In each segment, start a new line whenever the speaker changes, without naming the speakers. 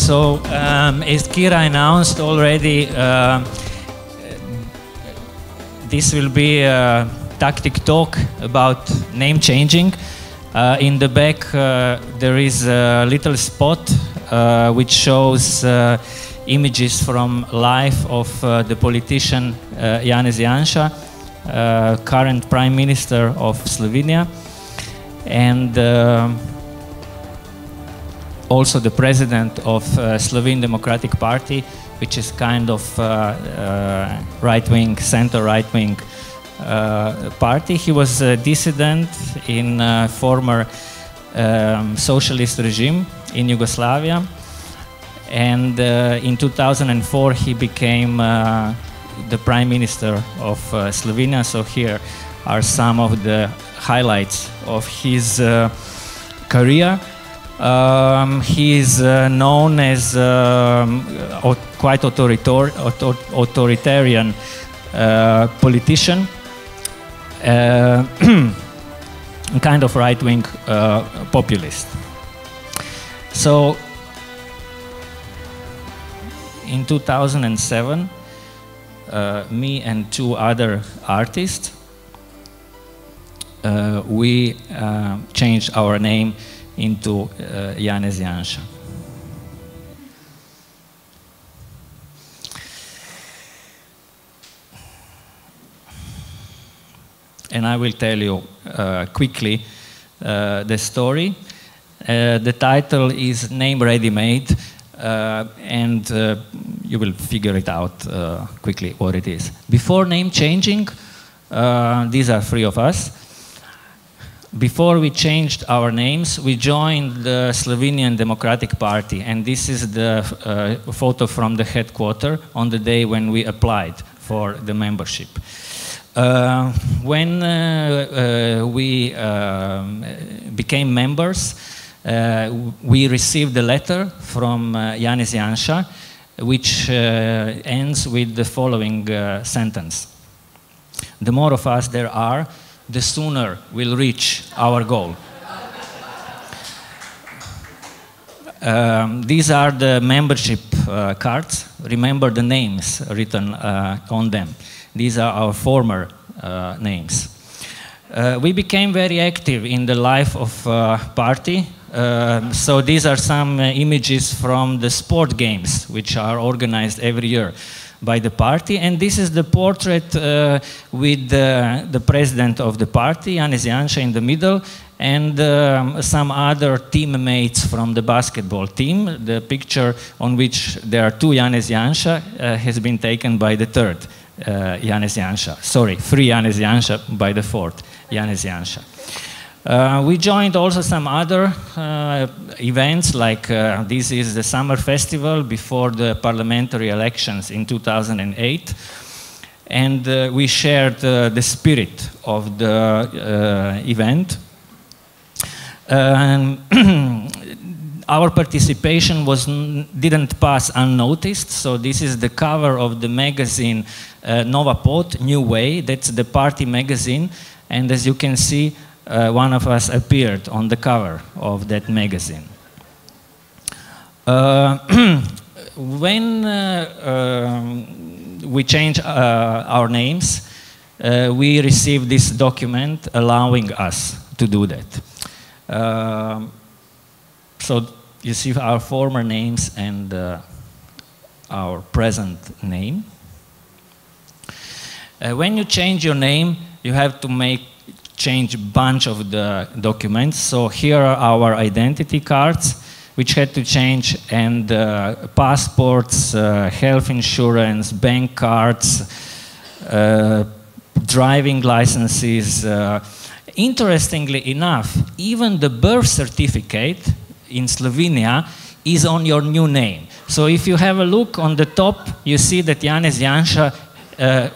So, as Kira announced already, this will be a tactic talk about name changing. In the back there is a little spot which shows images from life of the politician Janez Janša, current Prime Minister of Slovenia, and also the president of Slovene Democratic Party, which is kind of right-wing, center-right-wing party. He was a dissident in former socialist regime in Yugoslavia, and in 2004 he became the Prime Minister of Slovenia. So here are some of the highlights of his career. He is known as quite authoritarian politician, kind of right-wing populist. So in 2007, me and two other artists, we changed our name into Janez Janša. And I will tell you quickly the story. The title is Name Ready-Made, and you will figure it out quickly what it is. Before name changing, these are three of us. Before we changed our names, we joined the Slovenian Democratic Party, and this is the photo from the headquarters on the day when we applied for the membership. When we became members, we received a letter from Janez Janša, which ends with the following sentence: "The more of us there are, the sooner we'll reach our goal." These are the membership cards. Remember the names written on them. These are our former names. We became very active in the life of party. So these are some images from the sport games, which are organized every year by the party, and this is the portrait with the president of the party, Janez Janša, in the middle, and some other teammates from the basketball team. The picture on which there are two Janez Janša has been taken by the third Janez Janša. Sorry, three Janez Janša by the fourth Janez Janša. We joined also some other events, like this is the summer festival before the parliamentary elections in 2008, and we shared the spirit of the event. Our participation didn't pass unnoticed, so this is the cover of the magazine Nova Pot, New Way. That's the party magazine, and as you can see, one of us appeared on the cover of that magazine. When we changed our names, we received this document allowing us to do that. So you see our former names and our present name. When you change your name, you have to change a bunch of the documents. So here are our identity cards, which had to change, and passports, health insurance, bank cards, driving licenses. Interestingly enough, even the birth certificate in Slovenia is on your new name. So if you have a look on the top, you see that Janez Janša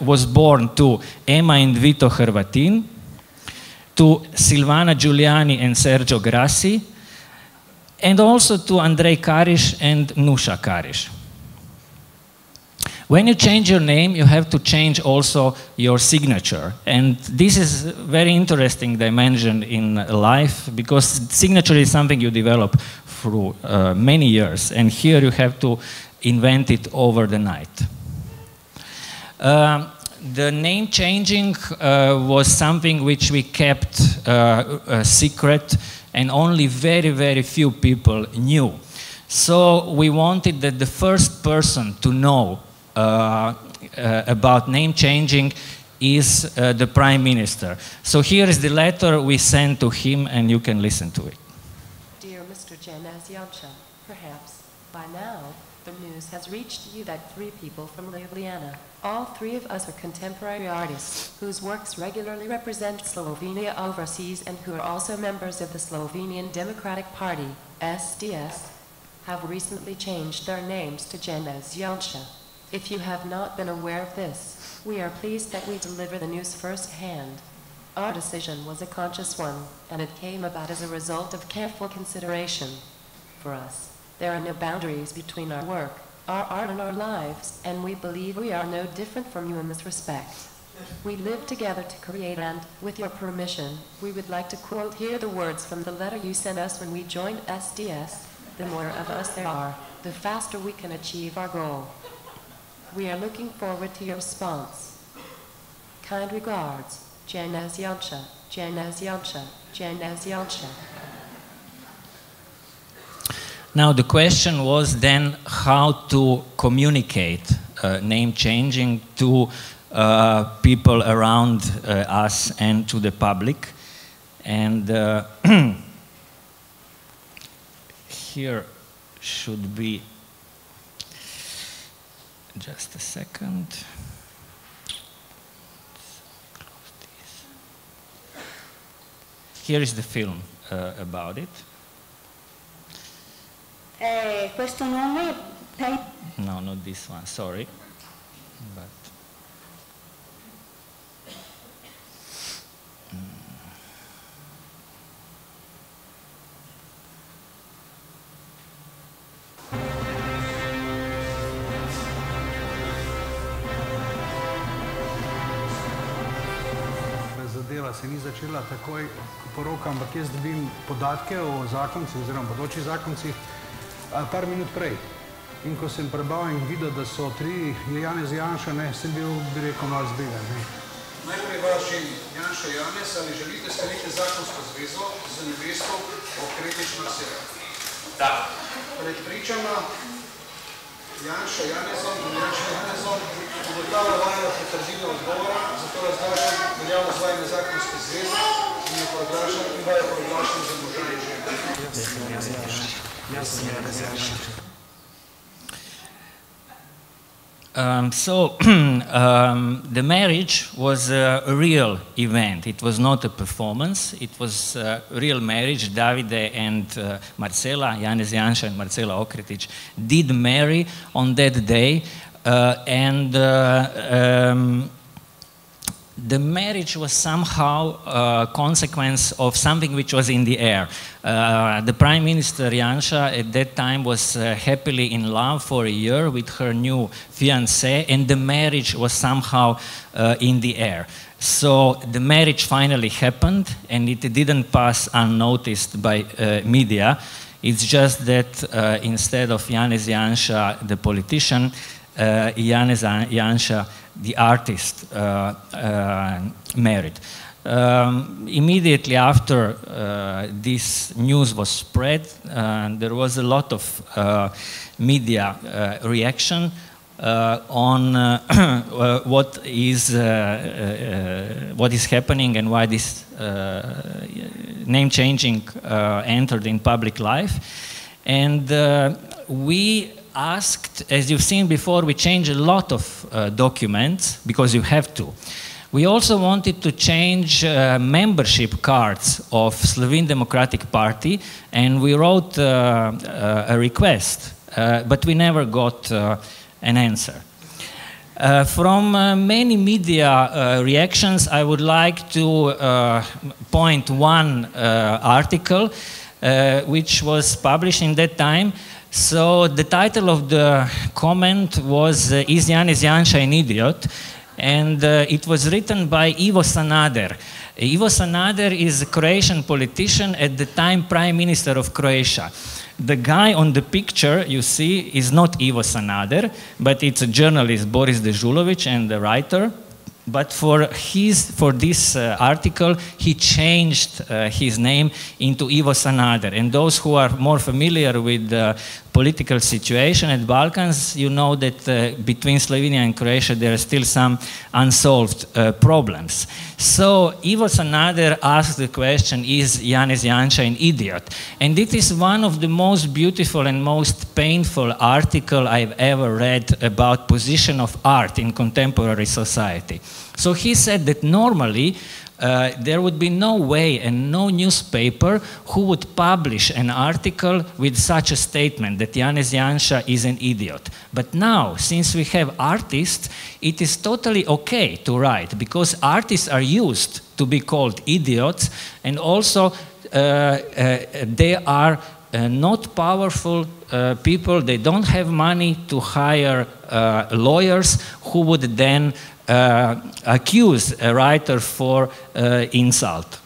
was born to Emma and Vito Hrvatin, to Silvana Giuliani and Sergio Grassi, and also to Andrej Kariš and Nuša Kariš. When you change your name, you have to change also your signature. And this is a very interesting dimension in life, because signature is something you develop through many years, and here you have to invent it over the night. The name changing was something which we kept secret, and only very, very few people knew. So we wanted that the first person to know about name changing is the Prime Minister. So here is the letter we sent to him, and you can listen to it.
Dear Mr. Janez Janša, perhaps by now the news has reached you that 3 people from Ljubljana, all 3 of us are contemporary artists whose works regularly represent Slovenia overseas and who are also members of the Slovenian Democratic Party, SDS, have recently changed their names to Janez Janša. If you have not been aware of this, we are pleased that we deliver the news firsthand. Our decision was a conscious one, and it came about as a result of careful consideration. For us, there are no boundaries between our work, our art and our lives, and we believe we are no different from you in this respect. We live together to create, and, with your permission, we would like to quote here the words from the letter you sent us when we joined SDS. The more of us there are, the faster we can achieve our goal. We are looking forward to your response. Kind regards, Janez Janša, Janez Janša, Janez Janša.
Now the question was then how to communicate name changing to people around us and to the public. And here should be, just a second. Here is the film about it.
Questo nome?
No, not this one, sorry. But
zadeva se ni začela takoj poroka, ampak jaz dobim podatke o zakoncih oziroma bodočih zakoncih par minut prej. In ko sem prebral in videl, da so 3 Janez Janša, sem bil, bi rekel, malo zbegan. Najprej vaš Janša Janez, ali želite skleniti zakonsko zvezo z nevesto Okretič Marcela? Da. Pred pričama Janša Janezom in Janša Janezom ugotavlja vajna potrdila odgovora, zato razglašam veljavnost vajne zakonske zveze in jo proglašam in vajo proglašam za moža in žene.
The marriage was a real event. It was not a performance. It was a real marriage. Davide and Marcela, Janez Janša and Marcela Okretič, did marry on that day, and the marriage was somehow a consequence of something which was in the air. The Prime Minister Janša at that time was happily in love for a year with her new fiancé, and the marriage was somehow in the air. So the marriage finally happened, and it didn't pass unnoticed by media. It's just that instead of Janez Janša, the politician, Janez Janša, the artist, married. Immediately after this news was spread, there was a lot of media reaction on what is happening and why this name changing entered in public life. And we asked, as you've seen before, we changed a lot of documents because you have to. We also wanted to change membership cards of Slovene Democratic Party, and we wrote a request, but we never got an answer. From many media reactions, I would like to point one article which was published in that time. So the title of the comment was "Is Janez Janša an idiot?" And it was written by Ivo Sanader. Ivo Sanader is a Croatian politician, at the time Prime Minister of Croatia. the guy on the picture you see is not Ivo Sanader, but it's a journalist, Boris Dežulović, and the writer. But for this article, he changed his name into Ivo Sanader. And those who are more familiar with the political situation at Balkans, you know that between Slovenia and Croatia there are still some unsolved problems. So Ivo Sanader asked the question, is Janez Janša an idiot? And it is one of the most beautiful and most painful articles I've ever read about position of art in contemporary society. So he said that normally there would be no way and no newspaper who would publish an article with such a statement that Janez Janša is an idiot. But now, since we have artists, it is totally okay to write, because artists are used to be called idiots, and also they are not powerful people. They don't have money to hire lawyers who would then accuse a writer for insult.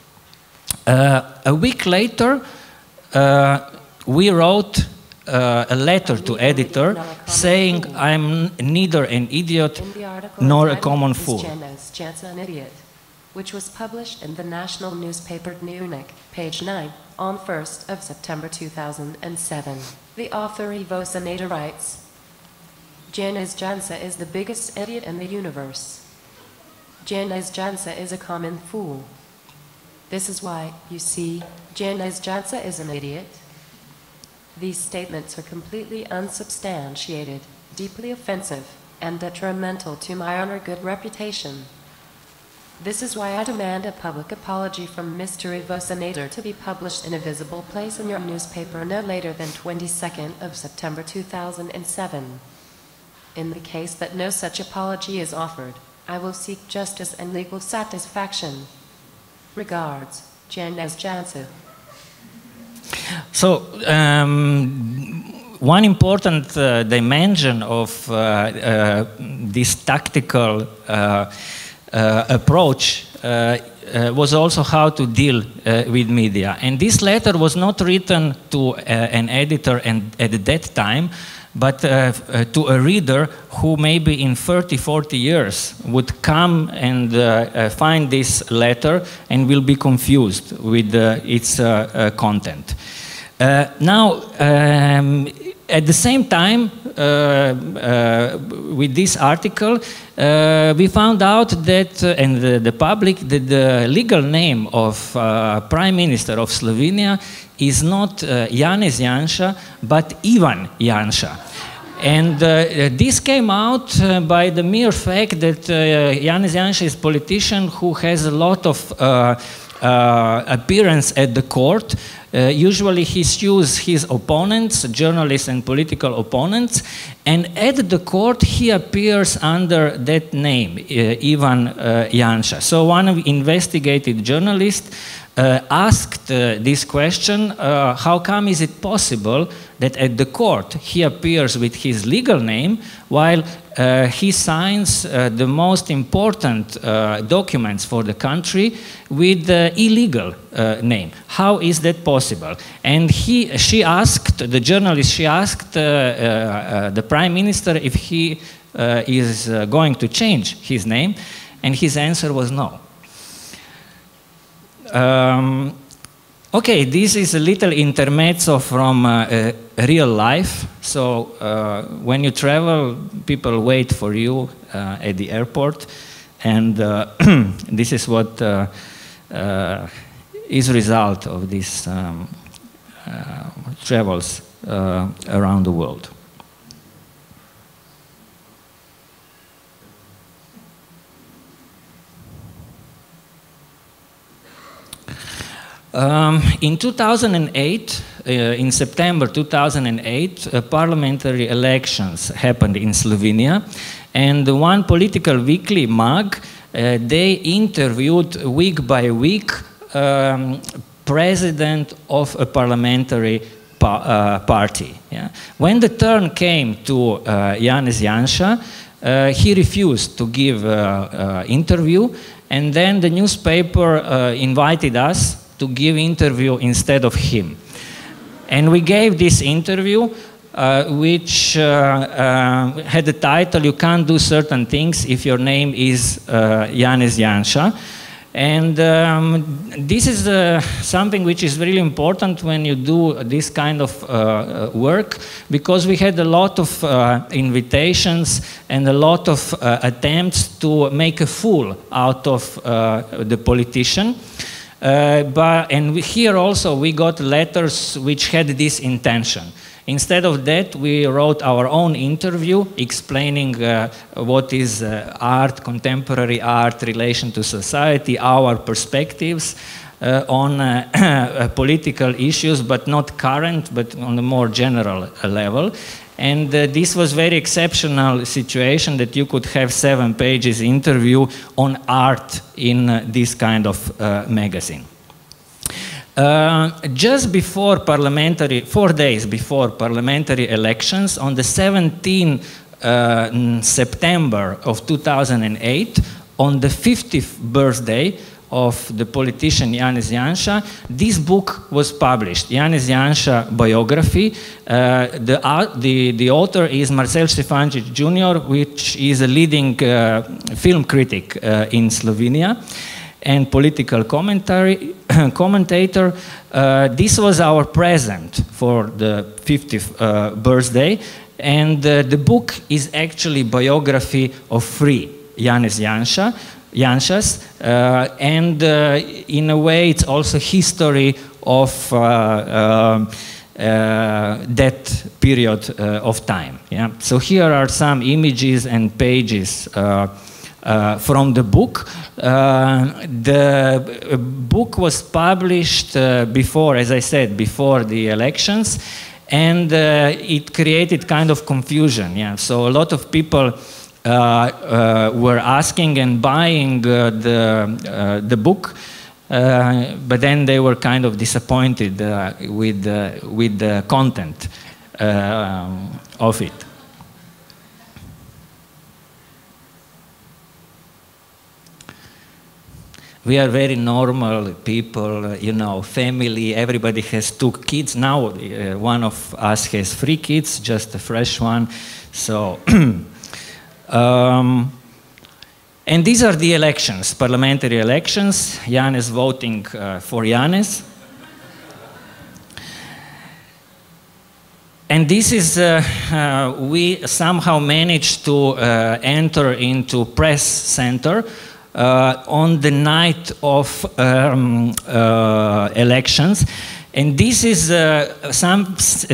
A week later, we wrote a letter to editor saying, I'm neither an idiot nor a common fool.
Janez Janša, an idiot, which was published in the national newspaper Dnevnik, page 9, on 1st of September 2007. The author Ivo Sanader writes, Janez Janša is the biggest idiot in the universe. Janez Janša is a common fool. This is why, you see, Janez Janša is an idiot. These statements are completely unsubstantiated, deeply offensive, and detrimental to my honor good reputation. This is why I demand a public apology from Mr. Ivo Sanader to be published in a visible place in your newspaper no later than 22nd of September 2007. In the case that no such apology is offered, I will seek justice and legal satisfaction. Regards, Janez Janša.
So, one important dimension of this tactical approach was also how to deal with media. And this letter was not written to an editor at that time, but to a reader who maybe in 30, 40 years would come and find this letter and will be confused with its content. Now, at the same time, with this article, we found out that, and the public, that the legal name of Prime Minister of Slovenia is not Janez Janša, but Ivan Janša. And this came out by the mere fact that Janez Janša is a politician who has a lot of appearance at the court. Usually he sues his opponents, journalists and political opponents, and at the court he appears under that name, Ivan Janša. So one investigative journalist asked this question, how come is it possible that at the court he appears with his legal name while he signs the most important documents for the country with the illegal name? How is that possible? And she asked, the journalist, she asked the Prime Minister if he is going to change his name, and his answer was no. Okay, this is a little intermezzo from real life. So when you travel, people wait for you at the airport, and this is what is result of these travels around the world. In 2008, in September 2008, parliamentary elections happened in Slovenia, and one political weekly mag, they interviewed week by week president of a parliamentary party. Yeah. When the turn came to Janez Janša, he refused to give an interview, and then the newspaper invited us to give interview instead of him. And we gave this interview, which had the title, "You Can't Do Certain Things If Your Name is Janez Janša." And this is something which is really important when you do this kind of work, because we had a lot of invitations and a lot of attempts to make a fool out of the politician. And here also we got letters which had this intention. Instead of that, we wrote our own interview explaining what is art, contemporary art, relation to society, our perspectives on political issues, but not current, but on a more general level. And this was very exceptional situation that you could have 7 pages interview on art in this kind of magazine. Just before 4 days before parliamentary elections, on the 17th September of 2008, on the 50th birthday of the politician Janez Janša, this book was published, Janez Janša Biography. The author is Marcel Štefančič Jr., which is a leading film critic in Slovenia and political commentator. This was our present for the 50th birthday, and the book is actually biography of 3 Janez Janšas, and in a way it's also history of that period of time. Yeah? So here are some images and pages from the book. The book was published before, as I said, before the elections, and it created kind of confusion. Yeah? So a lot of people were asking and buying the book, but then they were kind of disappointed with the content of it. We are very normal people, you know, family, everybody has 2 kids. Now one of us has 3 kids, just a fresh one. So, and these are the elections, parliamentary elections, Janez voting for Janez. And this is, we somehow managed to enter into press center on the night of elections. And this is a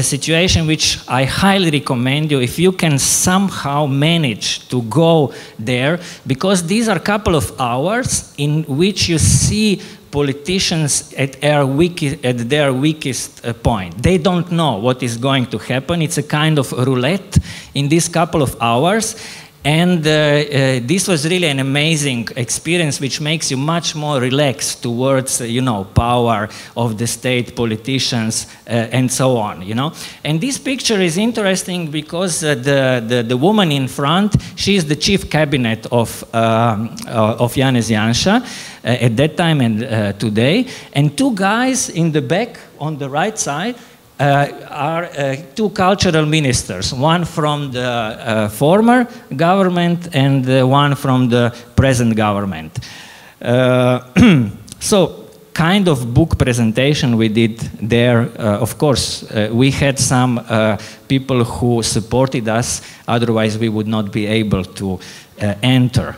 situation which I highly recommend you if you can somehow manage to go there, because these are a couple of hours in which you see politicians at their weakest point. They don't know what is going to happen. It's a kind of roulette in these couple of hours. And this was really an amazing experience, which makes you much more relaxed towards, you know, power of the state, politicians, and so on, you know. And this picture is interesting because the woman in front, she is the chief cabinet of Janez Janša at that time and today. And 2 guys in the back on the right side are 2 cultural ministers, one from the former government and one from the present government. So, kind of book presentation we did there. Of course, we had some people who supported us, otherwise we would not be able to enter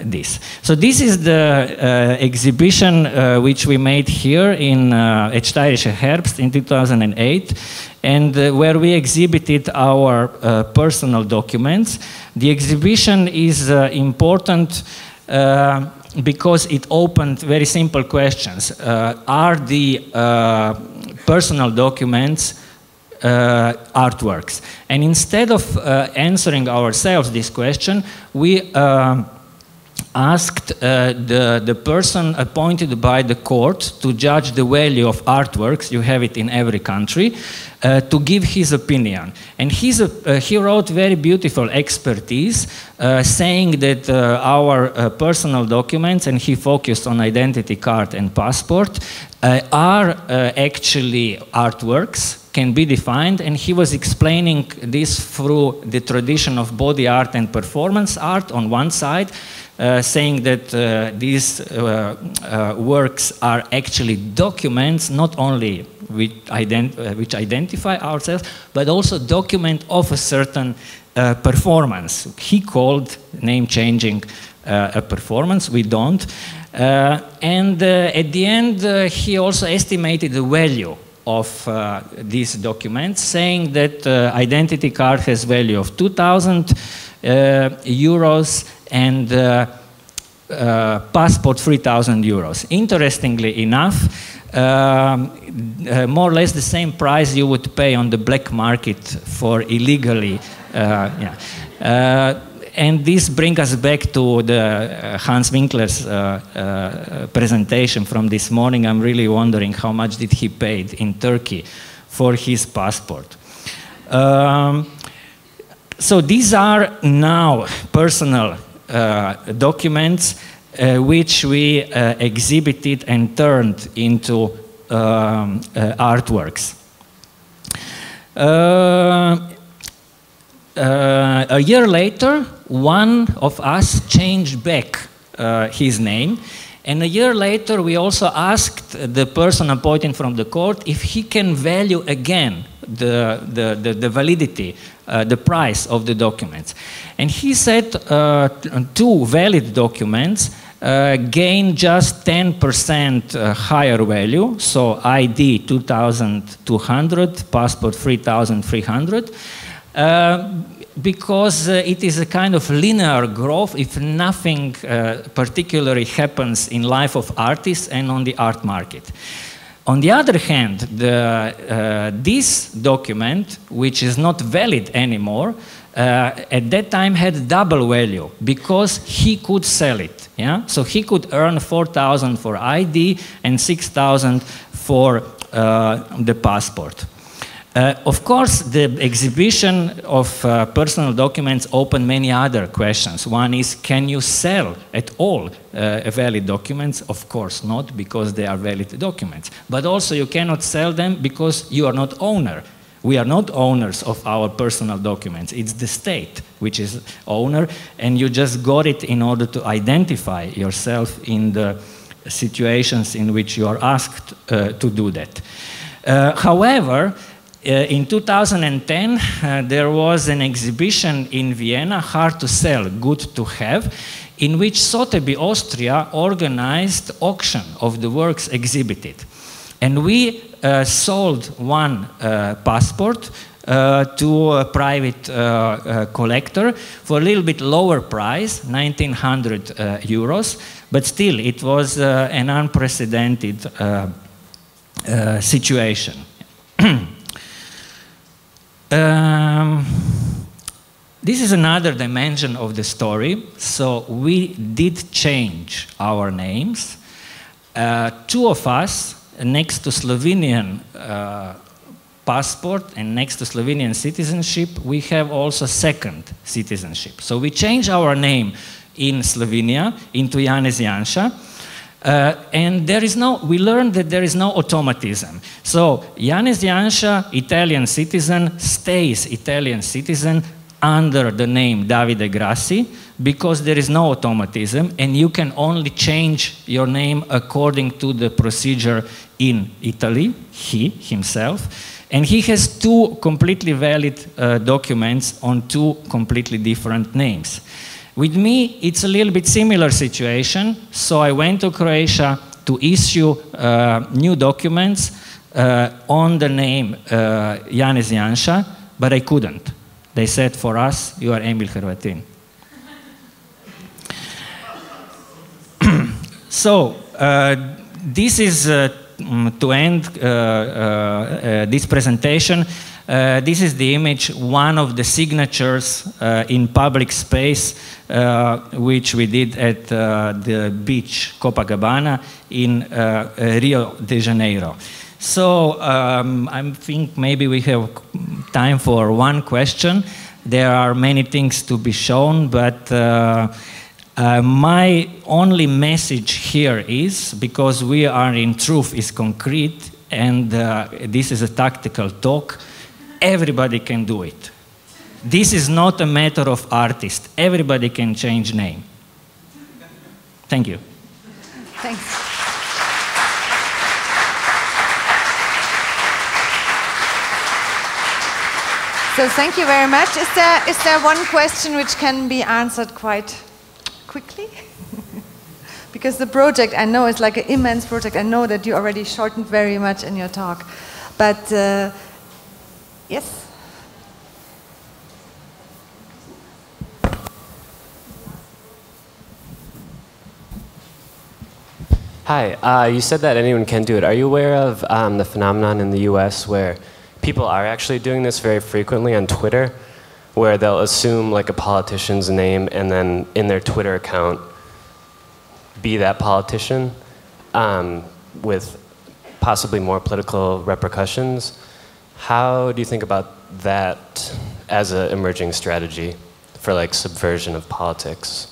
this. So this is the exhibition which we made here in at steirischer Herbst in 2008, and where we exhibited our personal documents. The exhibition is important because it opened very simple questions. Are the personal documents artworks? And instead of answering ourselves this question, we asked the person appointed by the court to judge the value of artworks, you have it in every country, to give his opinion. And he wrote very beautiful expertise, saying that our personal documents, and he focused on identity card and passport, are actually artworks. can be defined, and he was explaining this through the tradition of body art and performance art on one side, saying that these works are actually documents, not only which identify ourselves, but also document of a certain performance. He called name-changing a performance, we don't. And at the end, he also estimated the value of these documents, saying that identity card has value of 2,000 euros and passport 3,000 euros. Interestingly enough, more or less the same price you would pay on the black market for illegally. And this brings us back to the Hans Winkler's presentation from this morning. I'm really wondering how much did he pay in Turkey for his passport. So these are now personal documents which we exhibited and turned into artworks. A year later, one of us changed back his name, and a year later we also asked the person appointed from the court if he can value again the validity, the price of the documents. And he said two valid documents gain just 10% higher value, so ID 2,200, passport 3,300. Because it is a kind of linear growth if nothing particularly happens in life of artists and on the art market. On the other hand, this document, which is not valid anymore, at that time had double value because he could sell it. Yeah? So he could earn 4,000 for ID and 6,000 for the passport. Of course, the exhibition of personal documents opened many other questions. One is, can you sell at all valid documents? Of course not, because they are valid documents. But also you cannot sell them because you are not owner. We are not owners of our personal documents. It's the state which is owner, and you just got it in order to identify yourself in the situations in which you are asked to do that. However, in 2010, there was an exhibition in Vienna, Hard to Sell, Good to Have, in which Sotheby, Austria, organized auction of the works exhibited. And we sold one passport to a private collector for a little bit lower price, 1,900 euros, but still it was an unprecedented situation. This is another dimension of the story. So we did change our names. Two of us, next to Slovenian passport and next to Slovenian citizenship, we have also second citizenship. So we changed our name in Slovenia into Janez Janša. And we learned that there is no automatism. So Janez Janša, Italian citizen, stays Italian citizen under the name Davide Grassi, because there is no automatism, and you can only change your name according to the procedure in Italy, he himself. And he has two completely valid documents on two completely different names. With me, it's a little bit similar situation, so I went to Croatia to issue new documents on the name Janez Janša, but I couldn't. They said, for us, you are Emil Hrvatin. So, this is, to end this presentation, this is the image, one of the signatures in public space, which we did at the beach Copacabana in Rio de Janeiro. So I think maybe we have time for one question. There are many things to be shown, but my only message here is, because we are in Truth is Concrete, and this is a tactical talk. Everybody can do it. This is not a matter of artist. Everybody can change name. Thank you.
Thanks. So thank you very much. Is there one question which can be answered quite quickly? Because the project, I know, is like an immense project. I know that you already shortened very much in your talk. But yes?
Hi, you said that anyone can do it. Are you aware of the phenomenon in the US where people are actually doing this very frequently on Twitter, where they'll assume like a politician's name and then in their Twitter account be that politician with possibly more political repercussions? How do you think about that as an emerging strategy for like subversion of politics?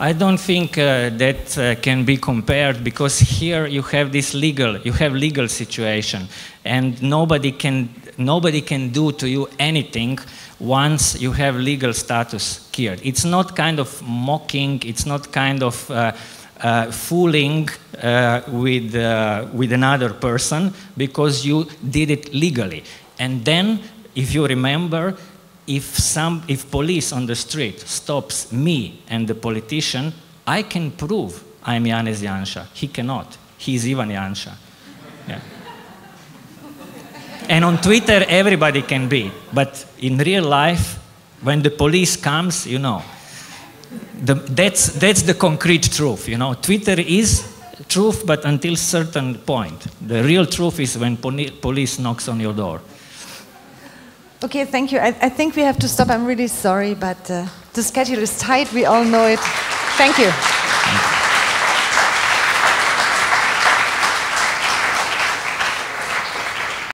I don't think that can be compared, because here you have this legal situation, and nobody can do to you anything once you have legal status cleared. It's not kind of mocking, it's not kind of fooling with another person, because you did it legally. And then, if you remember, if police on the street stops me and the politician, I can prove I'm Janez Janša. He cannot. He's Ivan Janša. Yeah. And on Twitter, everybody can be. But in real life, when the police comes, you know, that's the concrete truth. You know, Twitter is truth, but until certain point. The real truth is when police knocks on your door.
Okay, thank you. I think we have to stop. I'm really sorry, but the schedule is tight. We all know it. Thank you.